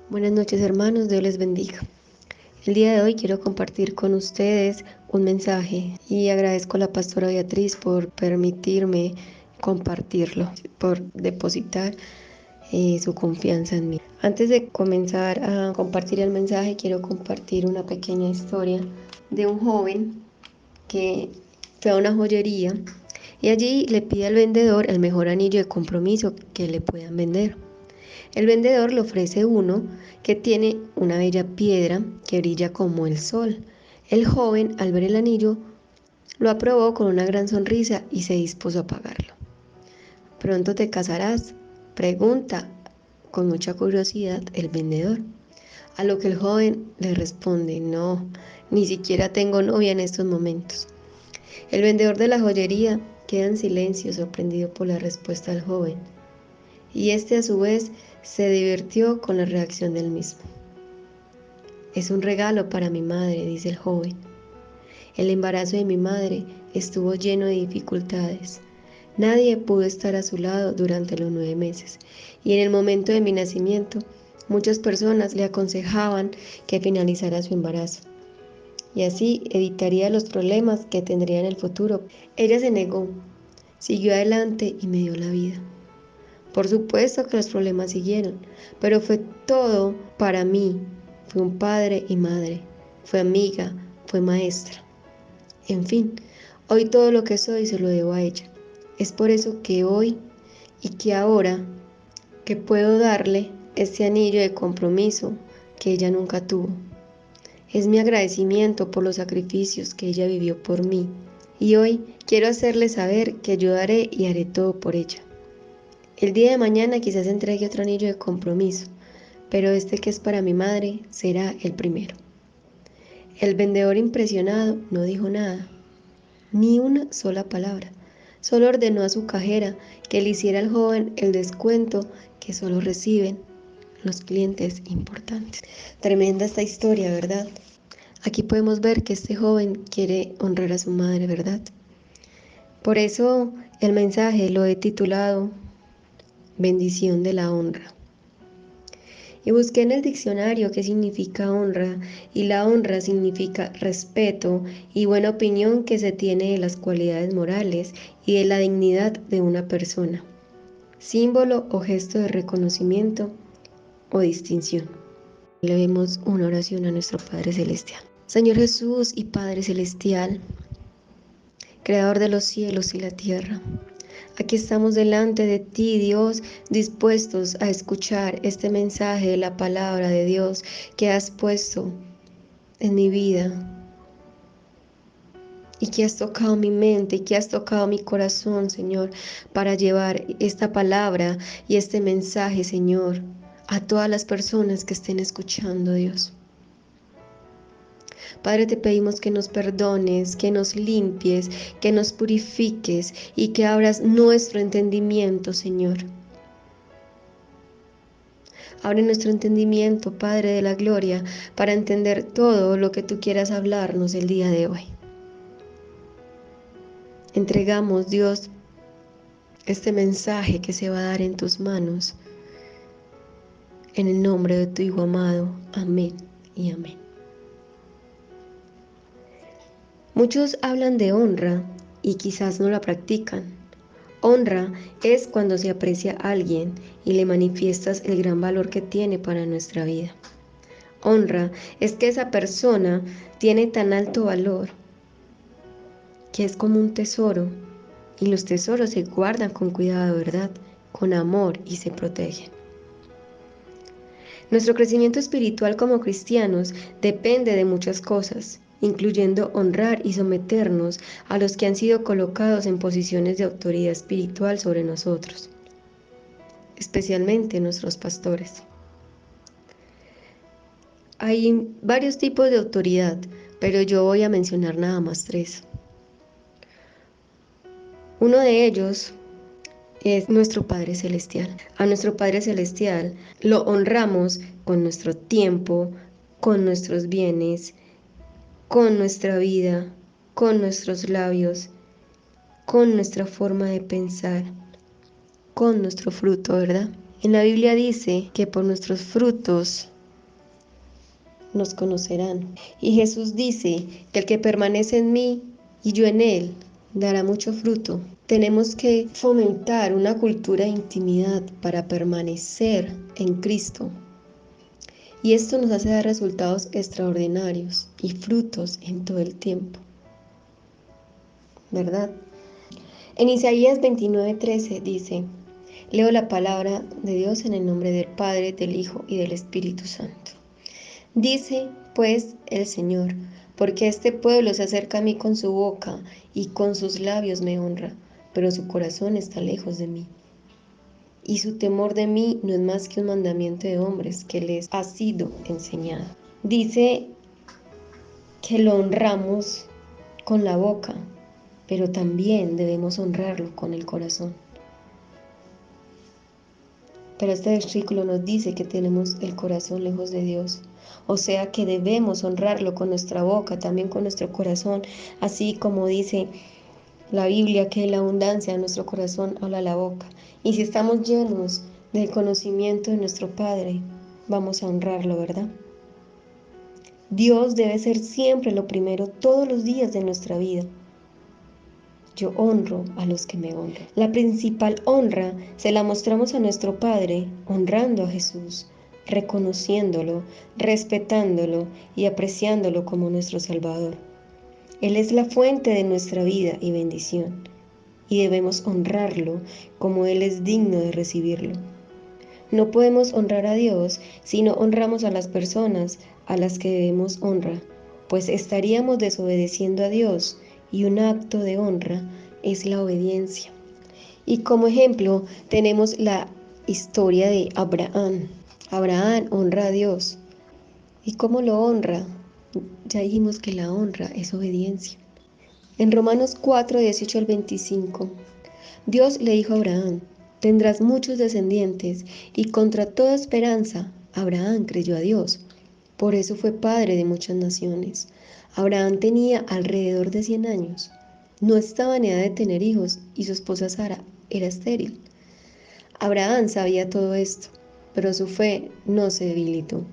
Buenas noches hermanos, Dios les bendiga. El día de hoy quiero compartir con ustedes un mensaje y agradezco a la pastora Beatriz por permitirme compartirlo, por depositar su confianza en mí. Antes de comenzar a compartir el mensaje, quiero compartir una pequeña historia de un joven que fue a una joyería y allí le pide al vendedor el mejor anillo de compromiso que le puedan vender. El vendedor le ofrece uno que tiene una bella piedra que brilla como el sol. El joven, al ver el anillo, lo aprobó con una gran sonrisa y se dispuso a pagarlo. ¿Pronto te casarás?, pregunta con mucha curiosidad el vendedor. A lo que el joven le responde: no, ni siquiera tengo novia en estos momentos. El vendedor de la joyería queda en silencio, sorprendido por la respuesta del joven, y este a su vez se divirtió con la reacción del mismo. Es un regalo para mi madre, dice el joven. El embarazo de mi madre estuvo lleno de dificultades. Nadie pudo estar a su lado durante los 9 meses, y en el momento de mi nacimiento, muchas personas le aconsejaban que finalizara su embarazo, y así evitaría los problemas que tendría en el futuro. Ella se negó, siguió adelante y me dio la vida. Por supuesto que los problemas siguieron, pero fue todo para mí. Fue un padre y madre, fue amiga, fue maestra. En fin, hoy todo lo que soy se lo debo a ella. Es por eso que hoy y que ahora que puedo darle este anillo de compromiso que ella nunca tuvo. Es mi agradecimiento por los sacrificios que ella vivió por mí. Y hoy quiero hacerle saber que yo daré y haré todo por ella. El día de mañana quizás entregue otro anillo de compromiso, pero este que es para mi madre será el primero. El vendedor, impresionado, no dijo nada, ni una sola palabra. Solo ordenó a su cajera que le hiciera al joven el descuento que solo reciben los clientes importantes. Tremenda esta historia, ¿verdad? Aquí podemos ver que este joven quiere honrar a su madre, ¿verdad? Por eso el mensaje lo he titulado Bendición de la honra. Y busqué en el diccionario qué significa honra, y la honra significa respeto y buena opinión que se tiene de las cualidades morales y de la dignidad de una persona, símbolo o gesto de reconocimiento o distinción. Le demos una oración a nuestro Padre Celestial. Señor Jesús y Padre Celestial, Creador de los cielos y la tierra, aquí estamos delante de ti, Dios, dispuestos a escuchar este mensaje de la palabra de Dios que has puesto en mi vida y que has tocado mi mente y que has tocado mi corazón, Señor, para llevar esta palabra y este mensaje, Señor, a todas las personas que estén escuchando, Dios. Padre, te pedimos que nos perdones, que nos limpies, que nos purifiques y que abras nuestro entendimiento, Señor. Abre nuestro entendimiento, Padre de la Gloria, para entender todo lo que tú quieras hablarnos el día de hoy. Entregamos, Dios, este mensaje que se va a dar en tus manos. En el nombre de tu Hijo amado. Amén y amén. Muchos hablan de honra y quizás no la practican. Honra es cuando se aprecia a alguien y le manifiestas el gran valor que tiene para nuestra vida. Honra es que esa persona tiene tan alto valor que es como un tesoro, y los tesoros se guardan con cuidado, ¿verdad? Con amor, y se protegen. Nuestro crecimiento espiritual como cristianos depende de muchas cosas, incluyendo honrar y someternos a los que han sido colocados en posiciones de autoridad espiritual sobre nosotros, especialmente nuestros pastores. Hay varios tipos de autoridad, pero yo voy a mencionar nada más 3. Uno de ellos es nuestro Padre Celestial. A nuestro Padre Celestial lo honramos con nuestro tiempo, con nuestros bienes, con nuestra vida, con nuestros labios, con nuestra forma de pensar, con nuestro fruto, ¿verdad? En la Biblia dice que por nuestros frutos nos conocerán. Y Jesús dice que el que permanece en mí y yo en él, dará mucho fruto. Tenemos que fomentar una cultura de intimidad para permanecer en Cristo. Y esto nos hace dar resultados extraordinarios y frutos en todo el tiempo. ¿Verdad? En Isaías 29:13 dice: leo la palabra de Dios en el nombre del Padre, del Hijo y del Espíritu Santo. Dice pues el Señor: porque este pueblo se acerca a mí con su boca y con sus labios me honra, pero su corazón está lejos de mí. Y su temor de mí no es más que un mandamiento de hombres que les ha sido enseñado. Dice que lo honramos con la boca, pero también debemos honrarlo con el corazón. Pero este versículo nos dice que tenemos el corazón lejos de Dios. O sea que debemos honrarlo con nuestra boca, también con nuestro corazón, así como dice la Biblia que la abundancia de nuestro corazón habla la boca. Y si estamos llenos del conocimiento de nuestro Padre, vamos a honrarlo, ¿verdad? Dios debe ser siempre lo primero todos los días de nuestra vida. Yo honro a los que me honran. La principal honra se la mostramos a nuestro Padre, honrando a Jesús, reconociéndolo, respetándolo y apreciándolo como nuestro Salvador. Él es la fuente de nuestra vida y bendición, y debemos honrarlo como Él es digno de recibirlo. No podemos honrar a Dios si no honramos a las personas a las que debemos honra, pues estaríamos desobedeciendo a Dios, y un acto de honra es la obediencia. Y como ejemplo tenemos la historia de Abraham. Abraham honra a Dios. ¿Y cómo lo honra? Ya dijimos que la honra es obediencia. En Romanos 4:18 al 25, Dios le dijo a Abraham: tendrás muchos descendientes, y contra toda esperanza, Abraham creyó a Dios. Por eso fue padre de muchas naciones. Abraham tenía alrededor de 100 años. No estaba en edad de tener hijos y su esposa Sara era estéril. Abraham sabía todo esto, pero su fe no se debilitó.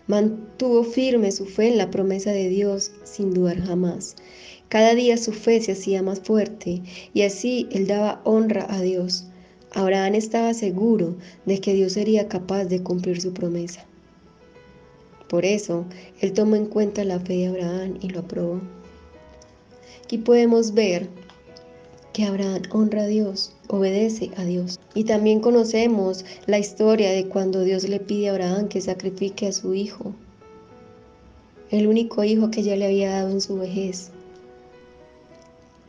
Mantuvo firme su fe en la promesa de Dios sin dudar jamás. Cada día su fe se hacía más fuerte y así él daba honra a Dios. Abraham estaba seguro de que Dios sería capaz de cumplir su promesa. Por eso, él tomó en cuenta la fe de Abraham y lo aprobó. Aquí podemos ver que Abraham honra a Dios, obedece a Dios. Y también conocemos la historia de cuando Dios le pide a Abraham que sacrifique a su hijo, el único hijo que ya le había dado en su vejez.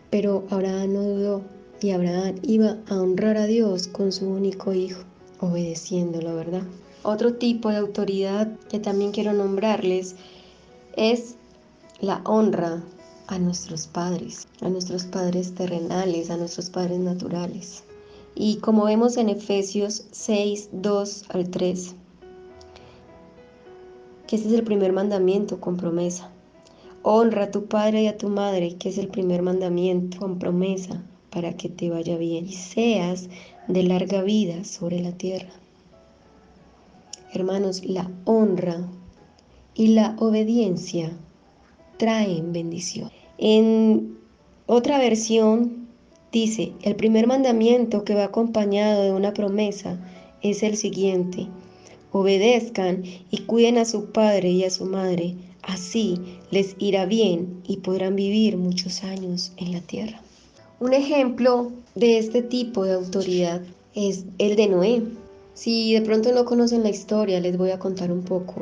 Pero Abraham no dudó y Abraham iba a honrar a Dios con su único hijo, obedeciéndolo, ¿verdad? Otro tipo de autoridad que también quiero nombrarles es la honra a nuestros padres terrenales, a nuestros padres naturales. Y como vemos en Efesios 6:2 al 3, que este es el primer mandamiento con promesa. Honra a tu padre y a tu madre, que es el primer mandamiento con promesa, para que te vaya bien y seas de larga vida sobre la tierra. Hermanos, la honra y la obediencia traen bendición. En otra versión dice: el primer mandamiento que va acompañado de una promesa es el siguiente: obedezcan y cuiden a su padre y a su madre, así les irá bien y podrán vivir muchos años en la tierra. Un ejemplo de este tipo de autoridad es el de Noé. Si de pronto no conocen la historia, les voy a contar un poco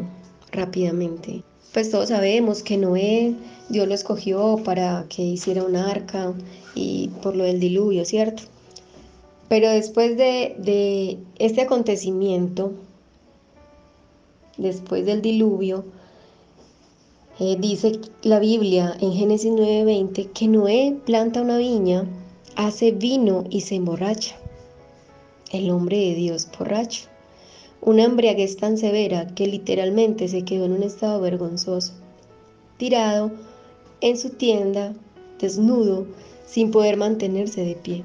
rápidamente. Pues todos sabemos que Noé, Dios lo escogió para que hiciera un arca y por lo del diluvio, ¿cierto? Pero después de este acontecimiento, después del diluvio, dice la Biblia en Génesis 9:20 que Noé planta una viña, hace vino y se emborracha. El hombre de Dios borracho. Una embriaguez tan severa que literalmente se quedó en un estado vergonzoso, tirado en su tienda, desnudo, sin poder mantenerse de pie.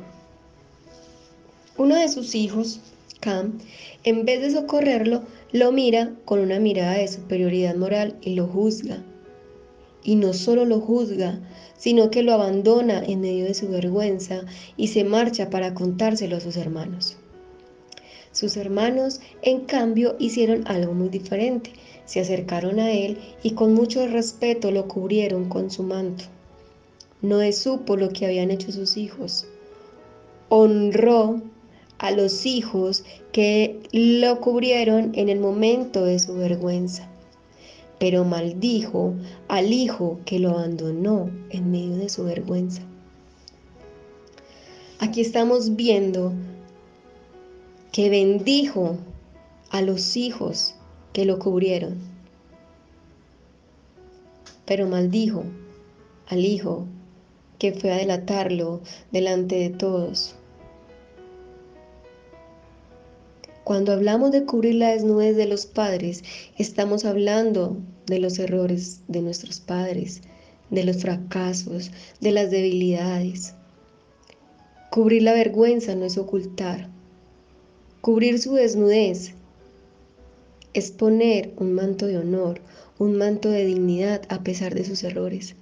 Uno de sus hijos, Cam, en vez de socorrerlo, lo mira con una mirada de superioridad moral y lo juzga. Y no solo lo juzga, sino que lo abandona en medio de su vergüenza y se marcha para contárselo a sus hermanos. Sus hermanos, en cambio, hicieron algo muy diferente. Se acercaron a él y con mucho respeto lo cubrieron con su manto. Noé supo lo que habían hecho sus hijos. Honró a los hijos que lo cubrieron en el momento de su vergüenza, pero maldijo al hijo que lo abandonó en medio de su vergüenza. Aquí estamos viendo que bendijo a los hijos que lo cubrieron, pero maldijo al hijo que fue a delatarlo delante de todos. Cuando hablamos de cubrir la desnudez de los padres, estamos hablando de los errores de nuestros padres, de los fracasos, de las debilidades. Cubrir la vergüenza no es ocultar. Cubrir su desnudez es poner un manto de honor, un manto de dignidad a pesar de sus errores.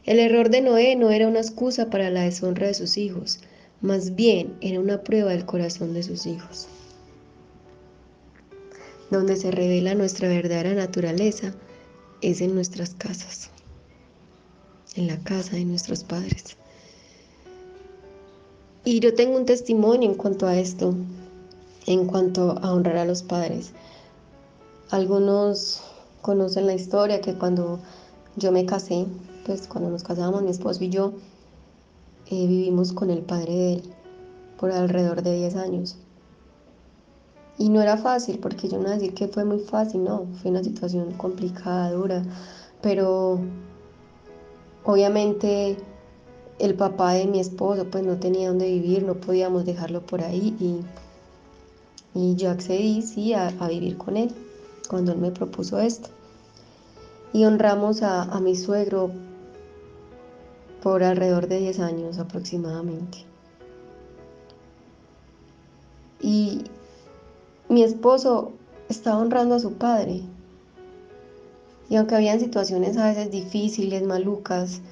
El error de Noé no era una excusa para la deshonra de sus hijos, más bien era una prueba del corazón de sus hijos. Donde se revela nuestra verdadera naturaleza es en nuestras casas, en la casa de nuestros padres. Y yo tengo un testimonio en cuanto a esto, en cuanto a honrar a los padres. Algunos conocen la historia que cuando yo me casé, pues cuando nos casamos mi esposo y yo, vivimos con el padre de él por alrededor de 10 años. Y no era fácil, porque yo no voy a decir que fue muy fácil, no, fue una situación complicada, dura, pero obviamente el papá de mi esposo pues no tenía dónde vivir, no podíamos dejarlo por ahí y yo accedí sí a vivir con él cuando él me propuso esto. Y honramos a mi suegro por alrededor de 10 años aproximadamente. Y mi esposo estaba honrando a su padre. Y aunque habían situaciones a veces difíciles, malucas,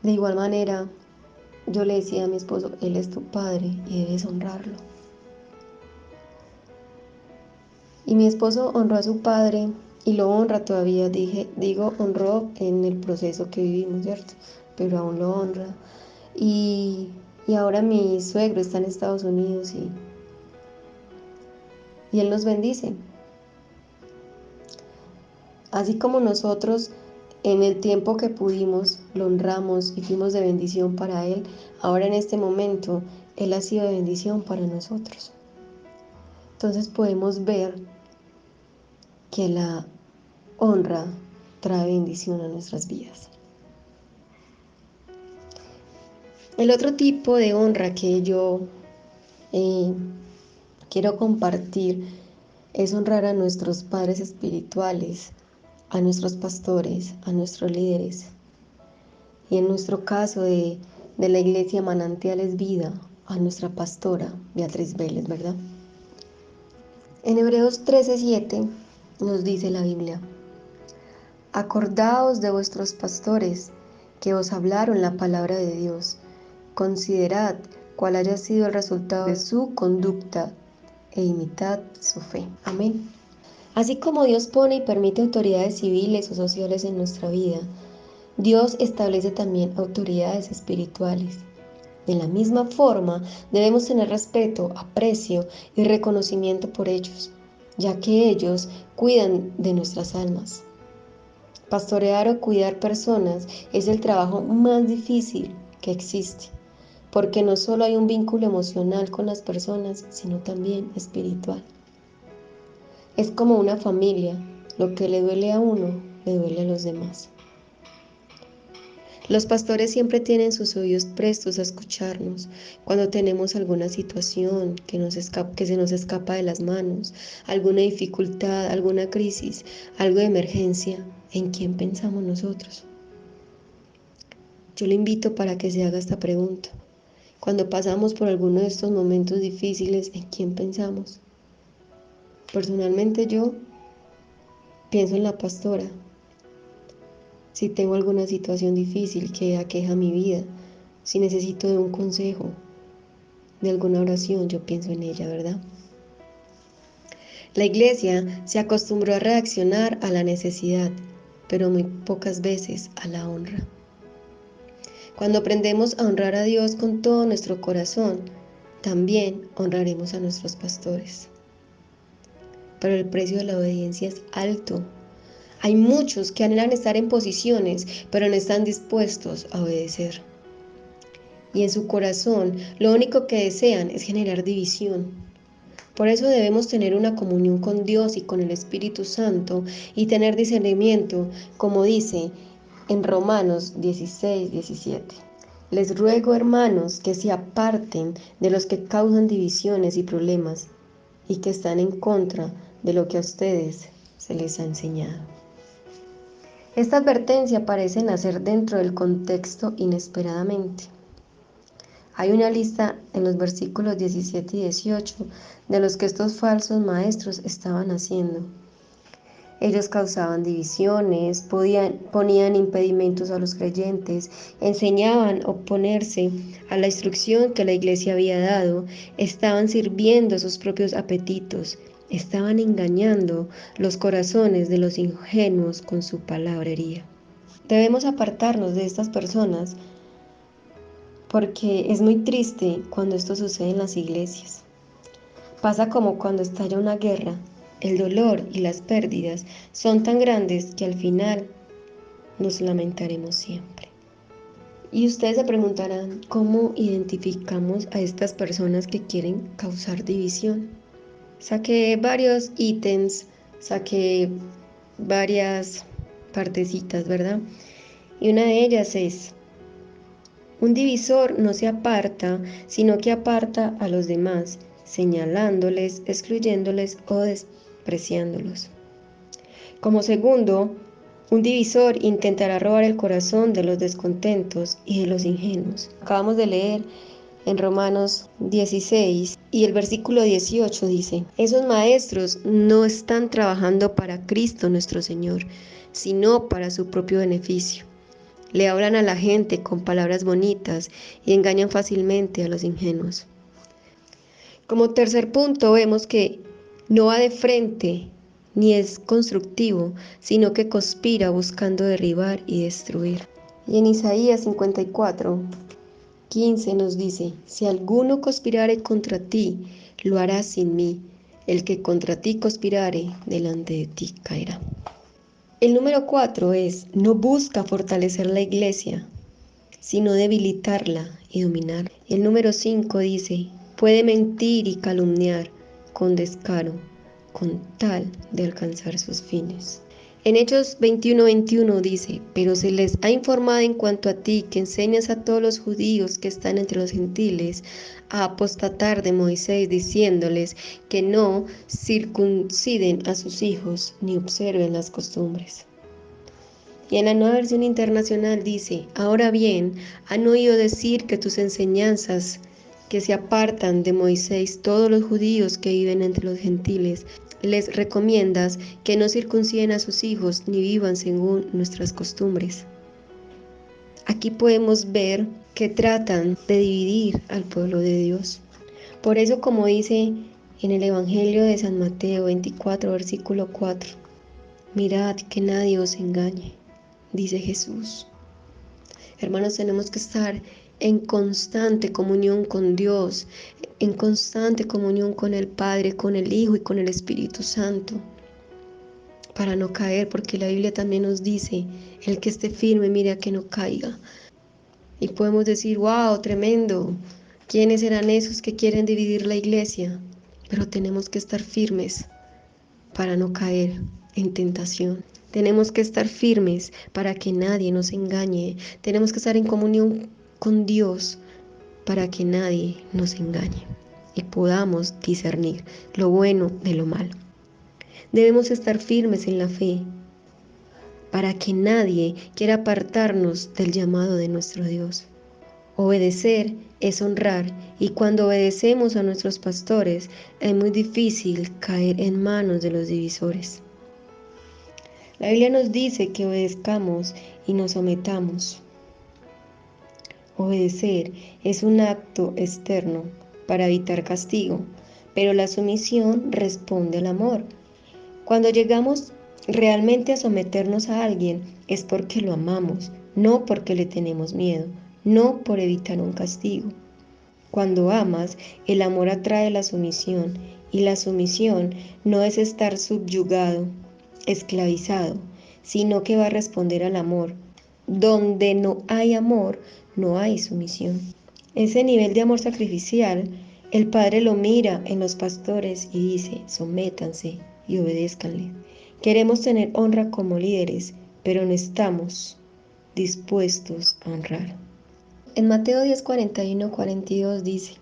de igual manera yo le decía a mi esposo, él es tu padre y debes honrarlo. Y mi esposo honró a su padre y lo honra todavía, digo honró en el proceso que vivimos, ¿cierto? Pero aún lo honra. Y ahora mi suegro está en Estados Unidos y él nos bendice. Así como nosotros en el tiempo que pudimos lo honramos y fuimos de bendición para él, ahora en este momento él ha sido de bendición para nosotros. Entonces podemos ver que la honra trae bendición a nuestras vidas. El otro tipo de honra que yo quiero compartir es honrar a nuestros padres espirituales, a nuestros pastores, a nuestros líderes. Y en nuestro caso de la iglesia Manantiales Vida, a nuestra pastora Beatriz Vélez, ¿verdad? En Hebreos 13:7 nos dice la Biblia: acordaos de vuestros pastores que os hablaron la palabra de Dios. Considerad cuál haya sido el resultado de su conducta e imitad su fe. Amén. Así como Dios pone y permite autoridades civiles o sociales en nuestra vida, Dios establece también autoridades espirituales. De la misma forma, debemos tener respeto, aprecio y reconocimiento por ellos, ya que ellos cuidan de nuestras almas. Pastorear o cuidar personas es el trabajo más difícil que existe, porque no solo hay un vínculo emocional con las personas, sino también espiritual. Es como una familia, lo que le duele a uno, le duele a los demás. Los pastores siempre tienen sus oídos prestos a escucharnos cuando tenemos alguna situación que se nos escapa de las manos, alguna dificultad, alguna crisis, algo de emergencia. ¿En quién pensamos nosotros? Yo le invito para que se haga esta pregunta. Cuando pasamos por alguno de estos momentos difíciles, ¿en quién pensamos? Personalmente yo pienso en la pastora. Si tengo alguna situación difícil que aqueja mi vida, si necesito de un consejo, de alguna oración, yo pienso en ella, ¿verdad? La iglesia se acostumbró a reaccionar a la necesidad, pero muy pocas veces a la honra. Cuando aprendemos a honrar a Dios con todo nuestro corazón, también honraremos a nuestros pastores. Pero el precio de la obediencia es alto. Hay muchos que anhelan estar en posiciones, pero no están dispuestos a obedecer. Y en su corazón, lo único que desean es generar división. Por eso debemos tener una comunión con Dios y con el Espíritu Santo y tener discernimiento, como dice en Romanos 16:17. Les ruego, hermanos, que se aparten de los que causan divisiones y problemas y que están en contra de lo que a ustedes se les ha enseñado. Esta advertencia parece nacer dentro del contexto inesperadamente. Hay una lista en los versículos 17 y 18 de los que estos falsos maestros estaban haciendo. Ellos causaban divisiones, ponían impedimentos a los creyentes, enseñaban a oponerse a la instrucción que la iglesia había dado, estaban sirviendo a sus propios apetitos, estaban engañando los corazones de los ingenuos con su palabrería. Debemos apartarnos de estas personas porque es muy triste cuando esto sucede en las iglesias. Pasa como cuando estalla una guerra. El dolor y las pérdidas son tan grandes que al final nos lamentaremos siempre. Y ustedes se preguntarán, ¿cómo identificamos a estas personas que quieren causar división? Saqué varios ítems, saqué varias partecitas, ¿verdad? Y una de ellas es: un divisor no se aparta, sino que aparta a los demás, señalándoles, excluyéndoles o despreciándolos. Como segundo, un divisor intentará robar el corazón de los descontentos y de los ingenuos. Acabamos de leer en Romanos 16 y el versículo 18 dice: esos maestros no están trabajando para Cristo nuestro Señor, sino para su propio beneficio. Le hablan a la gente con palabras bonitas y engañan fácilmente a los ingenuos. Como tercer punto, vemos que no va de frente ni es constructivo, sino que conspira buscando derribar y destruir. Y en Isaías 54:15 nos dice: si alguno conspirare contra ti, lo hará sin mí. El que contra ti conspirare, delante de ti caerá. El número 4 es: no busca fortalecer la iglesia, sino debilitarla y dominar. El número 5 dice: puede mentir y calumniar con descaro, con tal de alcanzar sus fines. En Hechos 21:21 dice: pero se les ha informado en cuanto a ti que enseñas a todos los judíos que están entre los gentiles a apostatar de Moisés, diciéndoles que no circunciden a sus hijos ni observen las costumbres. Y en la Nueva Versión Internacional dice: ahora bien, han oído decir que tus enseñanzas que se apartan de Moisés, todos los judíos que viven entre los gentiles, les recomiendas que no circunciden a sus hijos ni vivan según nuestras costumbres. Aquí podemos ver que tratan de dividir al pueblo de Dios. Por eso, como dice en el Evangelio de San Mateo 24, versículo 4, mirad que nadie os engañe, dice Jesús. Hermanos, tenemos que estar en constante comunión con Dios, en constante comunión con el Padre, con el Hijo y con el Espíritu Santo, para no caer, porque la Biblia también nos dice: el que esté firme, mire a que no caiga. Y podemos decir: wow, tremendo, ¿quiénes serán esos que quieren dividir la iglesia? Pero tenemos que estar firmes para no caer en tentación. Tenemos que estar firmes para que nadie nos engañe. Tenemos que estar en comunión con Dios para que nadie nos engañe y podamos discernir lo bueno de lo malo. Debemos estar firmes en la fe para que nadie quiera apartarnos del llamado de nuestro Dios. Obedecer es honrar, y cuando obedecemos a nuestros pastores es muy difícil caer en manos de los divisores. La Biblia nos dice que obedezcamos y nos sometamos. Obedecer es un acto externo para evitar castigo, pero la sumisión responde al amor. Cuando llegamos realmente a someternos a alguien es porque lo amamos, no porque le tenemos miedo, no por evitar un castigo. Cuando amas, el amor atrae la sumisión, y la sumisión no es estar subyugado, esclavizado, sino que va a responder al amor. Donde no hay amor, no hay sumisión. Ese nivel de amor sacrificial, el Padre lo mira en los pastores y dice: sométanse y obedézcanle. Queremos tener honra como líderes, pero no estamos dispuestos a honrar. En Mateo 10, 41, 42 dice: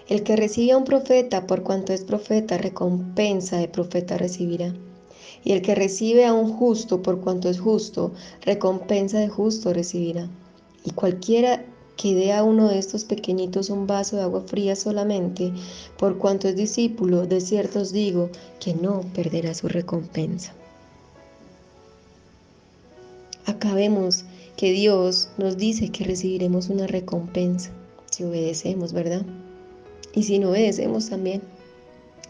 el que recibe a un profeta por cuanto es profeta, recompensa de profeta recibirá. Y el que recibe a un justo por cuanto es justo, recompensa de justo recibirá. Y cualquiera que dé a uno de estos pequeñitos un vaso de agua fría solamente, por cuanto es discípulo, de cierto os digo que no perderá su recompensa. Acá vemos que Dios nos dice que recibiremos una recompensa si obedecemos, ¿verdad? Y si no obedecemos también,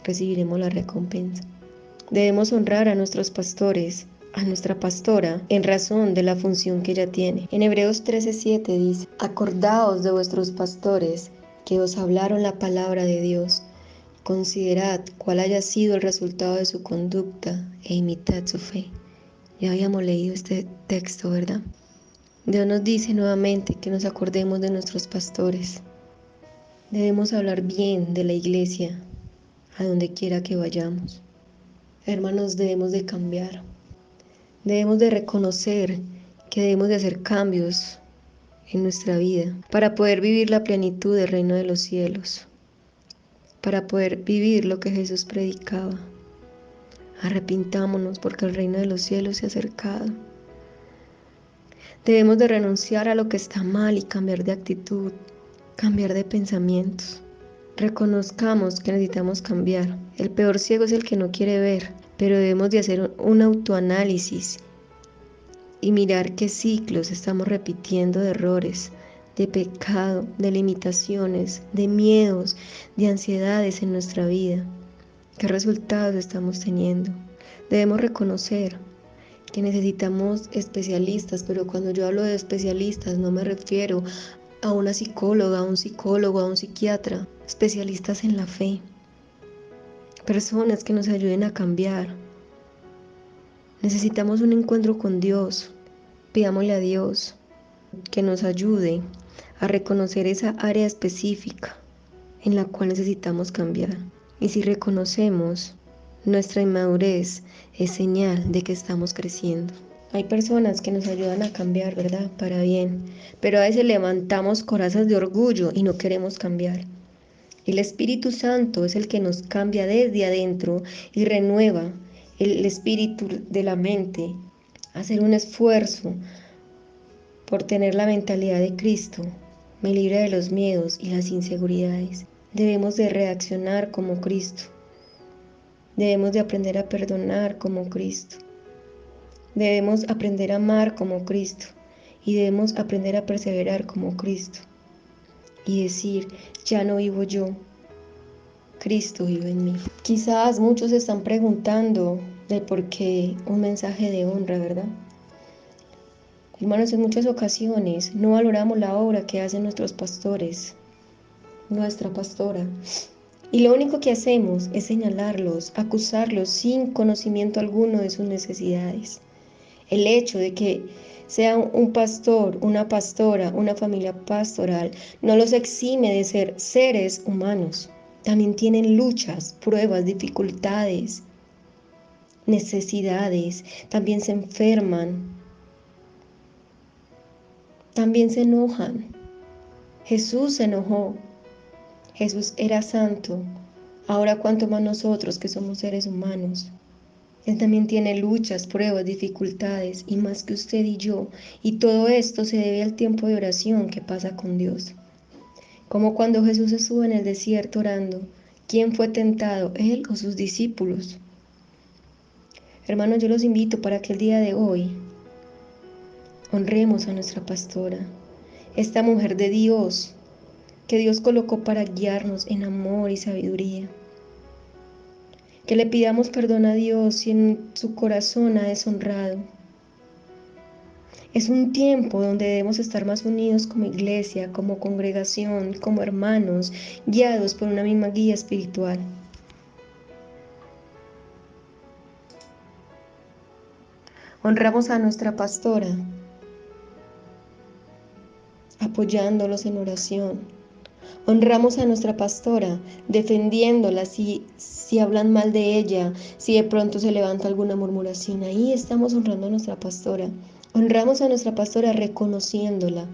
recibiremos la recompensa. Debemos honrar a nuestros pastores, a nuestra pastora, en razón de la función que ella tiene. En Hebreos 13:7 dice: acordaos de vuestros pastores que os hablaron la palabra de Dios. Considerad cuál haya sido el resultado de su conducta e imitad su fe. Ya habíamos leído este texto, ¿verdad? Dios nos dice nuevamente que nos acordemos de nuestros pastores. Debemos hablar bien de la iglesia, a donde quiera que vayamos. Hermanos, debemos de cambiar. Debemos de reconocer que debemos de hacer cambios en nuestra vida para poder vivir la plenitud del reino de los cielos, para poder vivir lo que Jesús predicaba. Arrepintámonos porque el reino de los cielos se ha acercado. Debemos de renunciar a lo que está mal y cambiar de actitud, cambiar de pensamientos. Reconozcamos que necesitamos cambiar. El peor ciego es el que no quiere ver, pero debemos de hacer un autoanálisis y mirar qué ciclos estamos repitiendo de errores, de pecado, de limitaciones, de miedos, de ansiedades en nuestra vida. ¿Qué resultados estamos teniendo? Debemos reconocer que necesitamos especialistas, pero cuando yo hablo de especialistas no me refiero a una psicóloga, a un psicólogo, a un psiquiatra, especialistas en la fe, personas que nos ayuden a cambiar. Necesitamos un encuentro con Dios. Pidámosle a Dios que nos ayude a reconocer esa área específica en la cual necesitamos cambiar. Y si reconocemos nuestra inmadurez, es señal de que estamos creciendo. Hay personas que nos ayudan a cambiar, ¿verdad? Para bien. Pero a veces levantamos corazas de orgullo y no queremos cambiar. El Espíritu Santo es el que nos cambia desde adentro y renueva el espíritu de la mente. Hacer un esfuerzo por tener la mentalidad de Cristo me libra de los miedos y las inseguridades. Debemos de reaccionar como Cristo. Debemos de aprender a perdonar como Cristo. Debemos aprender a amar como Cristo. Y debemos aprender a perseverar como Cristo. Y decir: ya no vivo yo, Cristo vive en mí. Quizás muchos se están preguntando de por qué un mensaje de honra, ¿verdad? Hermanos, en muchas ocasiones no valoramos la obra que hacen nuestros pastores, nuestra pastora. Y lo único que hacemos es señalarlos, acusarlos sin conocimiento alguno de sus necesidades. El hecho de que sea un pastor, una pastora, una familia pastoral, no los exime de ser seres humanos. También tienen luchas, pruebas, dificultades, necesidades. También se enferman. También se enojan. Jesús se enojó. Jesús era santo. Ahora cuánto más nosotros que somos seres humanos. Él también tiene luchas, pruebas, dificultades y más que usted y yo. Y todo esto se debe al tiempo de oración que pasa con Dios. Como cuando Jesús estuvo en el desierto orando, ¿quién fue tentado, él o sus discípulos? Hermanos, yo los invito para que el día de hoy honremos a nuestra pastora, esta mujer de Dios, que Dios colocó para guiarnos en amor y sabiduría. Que le pidamos perdón a Dios si en su corazón ha deshonrado. Es un tiempo donde debemos estar más unidos como iglesia, como congregación, como hermanos, guiados por una misma guía espiritual. Honramos a nuestra pastora, apoyándolos en oración. Honramos a nuestra pastora, defendiéndola si hablan mal de ella, si de pronto se levanta alguna murmuración. Ahí estamos honrando a nuestra pastora. Honramos a nuestra pastora reconociéndola.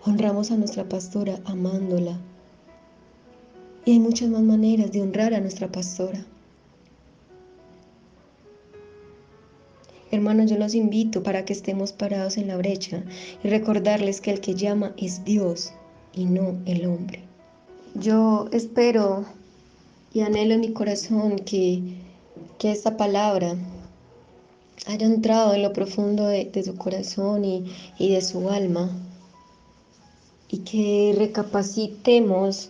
Honramos a nuestra pastora amándola. Y hay muchas más maneras de honrar a nuestra pastora. Hermanos, yo los invito para que estemos parados en la brecha y recordarles que el que llama es Dios y no el hombre. Yo espero y anhelo en mi corazón que esta palabra haya entrado en lo profundo de su corazón y de su alma, y que recapacitemos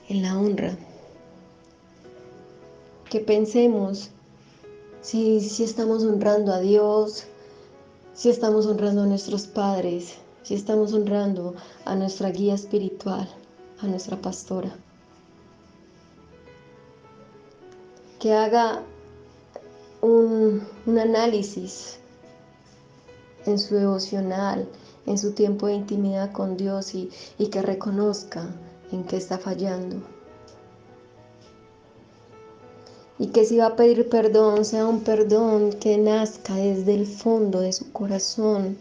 en la honra, que pensemos si estamos honrando a Dios, si estamos honrando a nuestros padres, si estamos honrando a nuestra guía espiritual, a nuestra pastora. Que haga un análisis en su devocional, en su tiempo de intimidad con Dios y que reconozca en qué está fallando. Y que si va a pedir perdón, sea un perdón que nazca desde el fondo de su corazón.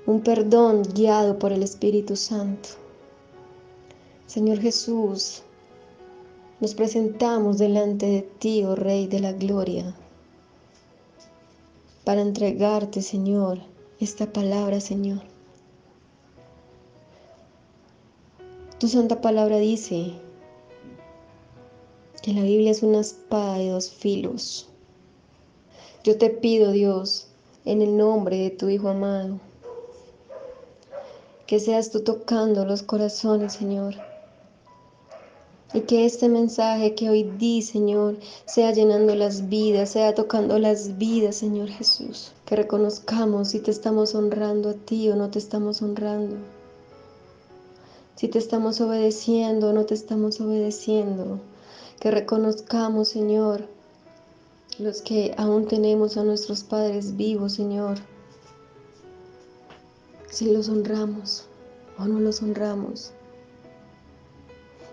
Un perdón guiado por el Espíritu Santo. Señor Jesús, nos presentamos delante de ti, oh Rey de la Gloria, para entregarte, Señor, esta palabra, Señor. Tu santa palabra dice que la Biblia es una espada de dos filos. Yo te pido, Dios, en el nombre de tu Hijo amado, que seas tú tocando los corazones, Señor. Y que este mensaje que hoy di, Señor, sea llenando las vidas, sea tocando las vidas, Señor Jesús. Que reconozcamos si te estamos honrando a ti o no te estamos honrando. Si te estamos obedeciendo o no te estamos obedeciendo. Que reconozcamos, Señor, los que aún tenemos a nuestros padres vivos, Señor. Si los honramos o no los honramos.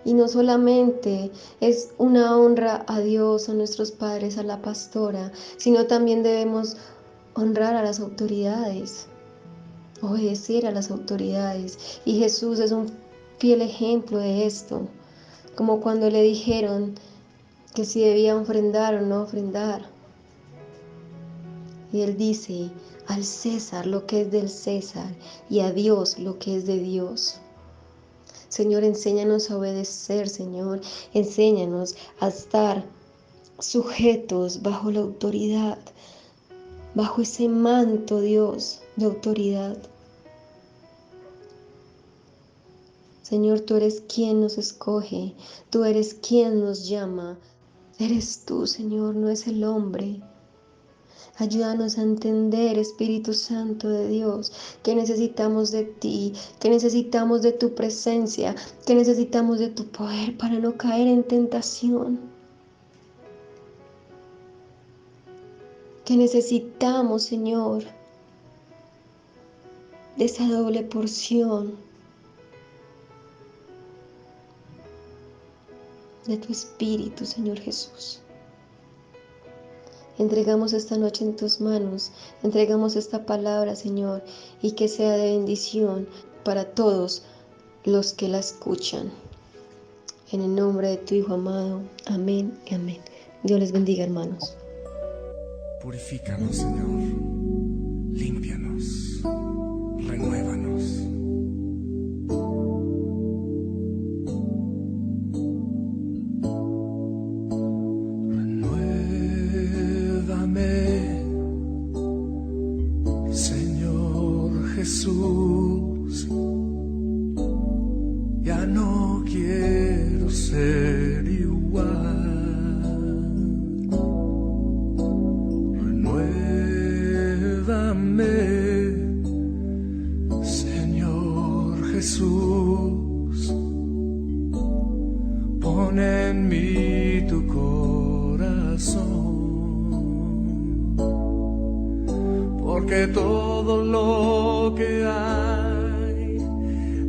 Y no solamente es una honra a Dios, a nuestros padres, a la pastora, sino también debemos honrar a las autoridades, obedecer a las autoridades. Y Jesús es un fiel ejemplo de esto, como cuando le dijeron que si debía ofrendar o no ofrendar. Y él dice, al César lo que es del César y a Dios lo que es de Dios. Señor, enséñanos a obedecer, Señor. Enséñanos a estar sujetos bajo la autoridad, bajo ese manto, Dios, de autoridad. Señor, tú eres quien nos escoge, tú eres quien nos llama. Eres tú, Señor, no es el hombre. Ayúdanos a entender, Espíritu Santo de Dios, que necesitamos de ti, que necesitamos de tu presencia, que necesitamos de tu poder para no caer en tentación. Que necesitamos, Señor, de esa doble porción de tu Espíritu, Señor Jesús. Entregamos esta noche en tus manos, entregamos esta palabra, Señor, y que sea de bendición para todos los que la escuchan. En el nombre de tu Hijo amado. Amén y amén. Dios les bendiga, hermanos. Purifícanos, Señor, límpianos, renuévanos. Renuévame, Señor Jesús, ya no quiero ser igual. Señor Jesús, pon en mí tu corazón, porque todo lo que hay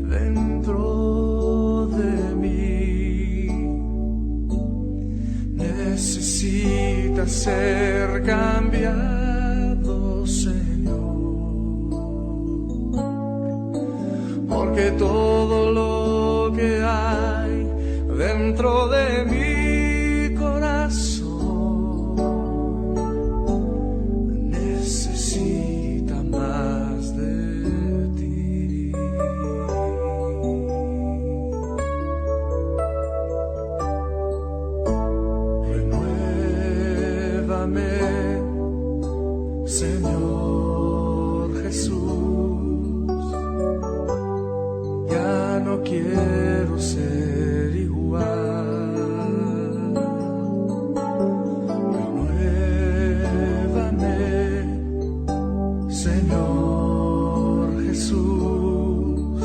dentro de mí necesita ser cambiado, Señor. Porque todo lo que hay dentro de mi corazón necesita más de ti. Renuévame, Señor Jesús, ya no quiero ser igual. Renuévame, Señor Jesús,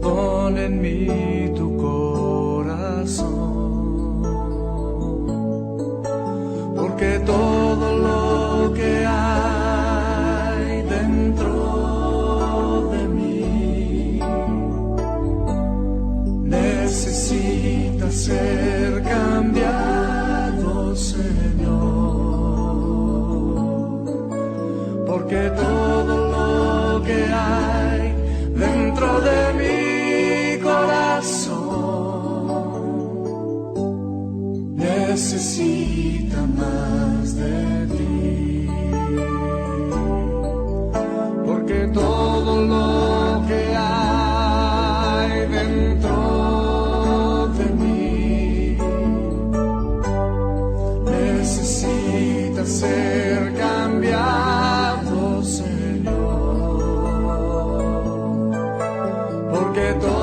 pon en mí tu corazón, porque todo lo que hay dentro de mí necesita ser cambiado, Señor, porque todo lo que hay dentro de mi corazón necesita más de ti, porque todo lo que hay dentro de mí necesita ser cambiado, Señor, porque todo